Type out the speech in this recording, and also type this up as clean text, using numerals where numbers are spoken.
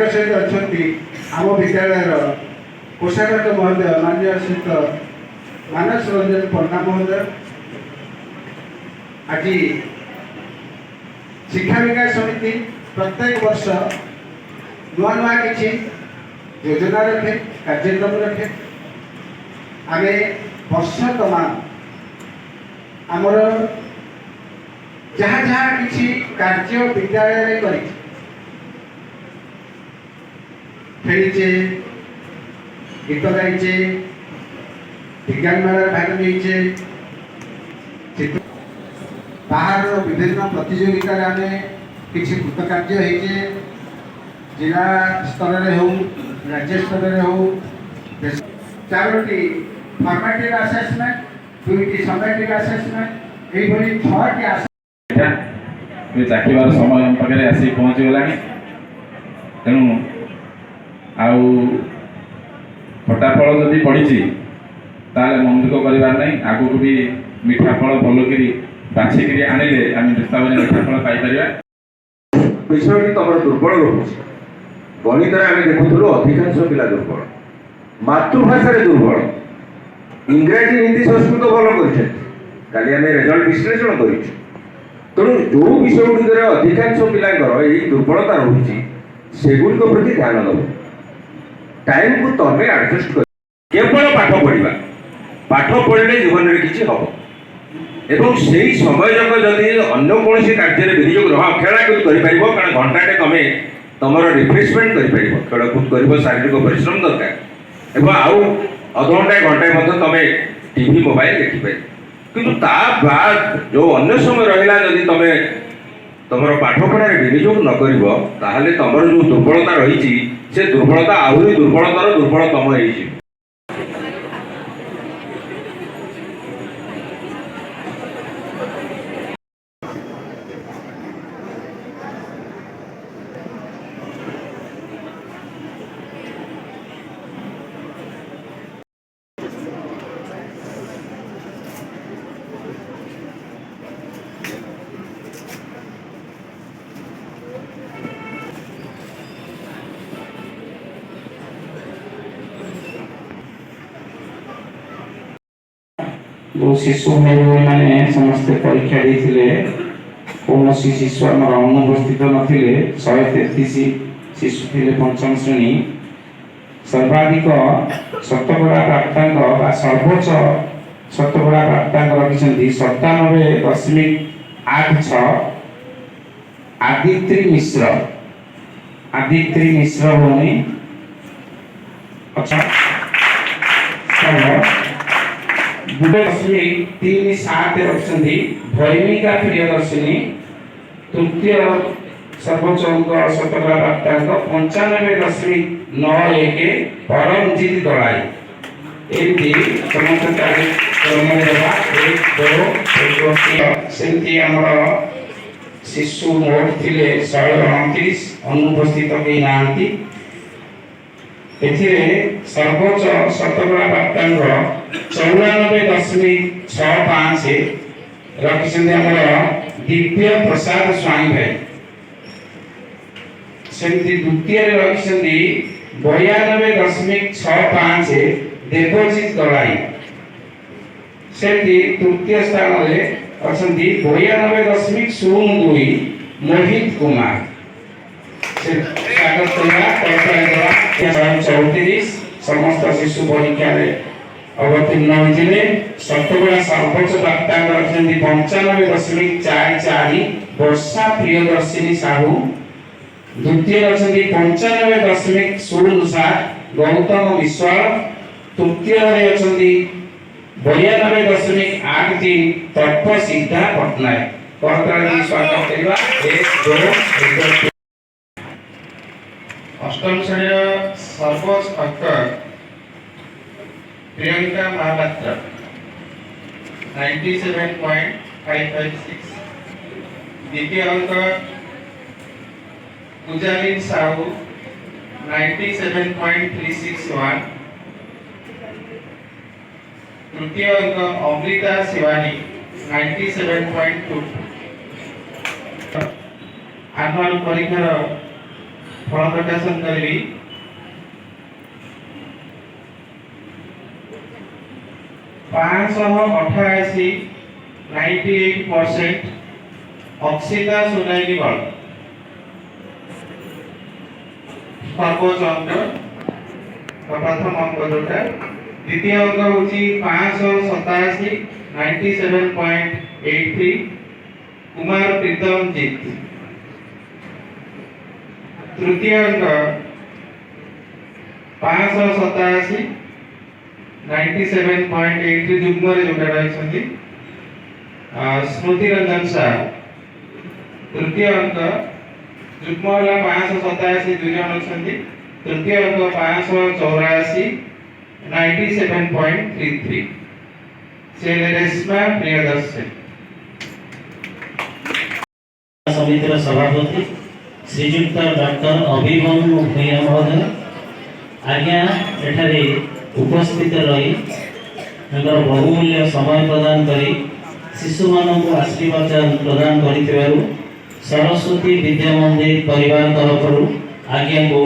सहित अच्छा आम विद्यालय कोषाध्यक्ष महोदय माननीय श्रीयुत मानस रंजन पन्ना महोदय आज शिक्षा विकास समिति प्रत्येक वर्ष नुआ नुआ किसी योजना रखे कार्यक्रम रखे आम वर्ष तमाम आमर जहाँ जहाँ किसी कार्य विद्यालय कर खेलीचे गीत गाइचे विज्ञान मेला भाग नहीं बाहर विभिन्न प्रतियोगिता आम किसी कृतकार्य होइचे जिला स्तर में हो राज्य स्तर में हो चारोटी फॉर्मेटिव असेसमेंट दुईटी समेटिव असेसमेंट यही छटी चाखिबार समय आम पाखे आसी पहुँचीगला तेणु आउ खटा फल जदि पड़ी ताले मन दुख करार नहीं आगू को भी मीठा फल भलक बाछिक आनिले आम हिसाब से मीठा फल पाई विषय तुम दुर्बल रोचे गणित आम देखुलू अधिकांश पिला दुर्बल मातृभाषा दुर्बल इंग्राजी हिंदी संस्कृत भल कर रेजल्ट विश्लेषण कर तेणु जो विषय गुड़िक अधिकांश पिलांकर यही दुर्बलता रही सेगुड़िक प्रति ध्यान दब टाइम को तमें एडजस्ट कर केवल पाठ पढ़ा पाठ पढ़ले जीवन में किसी हम एवं से ही समय जक जदि अन्य कौन कार्य विनियोग रह खेलाकूद कर कारण घंटाटे तुम तुम रिफ्रेशमेंट कर खेलकूद कर शारीरिक परिश्रम दरकार एवं आउ अधघंटा घंटे तुम टीवी मोबाइल देखिपार किंतु ता बाद जो अन्य समय रहा जदि तुम तुम पाठ पढ़ार विनियोग न कर तुम जो दुर्बलता रही से दुर्बलता आहरी दुर्बलतार दुर्बलतम हो जो शिशु भाई मैंने समस्त परीक्षा देते कौन शिशु आम अनुपस्थित नथिले 133 शिशु थे पंचम श्रेणी सर्वाधिक शतकड़ा प्राप्तांक सर्वोच्च शतकड़ा प्राप्तांक रखिंट 97.86 आदित्रि मिश्र भूमि अच्छा 2.37 रखिंट भैमिका प्रियदर्शिनी तृतीय सर्वोच्च अंक शतकड़ा प्राप्तांक 95.91 परमजीत दलाई एमती समस्त कार्यक्रम सेमती आमर शिशु मोट थे 129 अनुपस्थित कई नांती सर्वोच्च शतकड़ा प्राप्तांक 94.65 रखिंट आमर दिव्य प्रसाद स्वाई भाई सेमती द्वितीय रखिंट 92.65 देवजीत दलाई सेमती तृतीय स्थान में अच्छा 92.02 मोहित कुमार स्वागत करवा 34 समस्त शिशु परीक्षा अवतीर्ण होते शतकड़ा सर्वोच्च प्राप्तांक रखिंट 95.44 वर्षा प्रियदर्शिनी साहू द्वितीय रखिंट 95.07 गौतम विश्वाल तृतीय रखिंट 92.83 तत्वसिद्धा पट्टनायक करताली स्वागत करवा 1 2 अष्टम श्रेणी सर्वोच्च अंक प्रियंका महापात्र 97.556 द्वितीय अंक पूजालिन साहू 97.361 तृतीय अंक अमृता शिवानी 97.2 आत्मा परीक्षार ଫଳ ପ୍ରକାଶନ କରିବି। $588 98% ଅକ୍ସିତା ସୁନାଇନି ବଳ ସର୍ବୋଚ୍ଚ ଅଙ୍କ ପ୍ରଥମ ଅଙ୍କ ଯୋଉଟା। ଦ୍ୱିତୀୟ ଅଙ୍କ ହେଉଛି 587 97.83 କୁମାର ପ୍ରୀତମ ଜିତ। ତୃତୀୟ ଅଙ୍କ 587 97.83 ଯୁଗ୍ମରେ ଯୋଉଟା ରହିଛନ୍ତି ସ୍ମୃତି ରଞ୍ଜନ ସାହୁ। ତୃତୀୟ ଅଙ୍କ ଯୁଗ୍ମ ହେଲା 587 ଦୁଇ ଜଣ ଅଛନ୍ତି। ତୃତୀୟ ଅଙ୍କ 584 97.33 ସେ ରେଶ୍ମା ପ୍ରିୟଦର୍ଶନ। ସମିତିର ସଭାପତି ଶ୍ରୀଯୁକ୍ତ ଡକ୍ଟର ଅଭିମନ୍ୟୁ ଭୂୟାଁ ମହୋଦୟ ଆଜ୍ଞା ଏଠାରେ ଉପସ୍ଥିତ ରହି ତାଙ୍କର ବହୁମୂଲ୍ୟ ସମୟ ପ୍ରଦାନ କରି ଶିଶୁମାନଙ୍କୁ ଆଶୀର୍ବାଦ ପ୍ରଦାନ କରିଥିବାରୁ ସରସ୍ୱତୀ ବିଦ୍ୟା ମନ୍ଦିର ପରିବାର ତରଫରୁ ଆଜ୍ଞାକୁ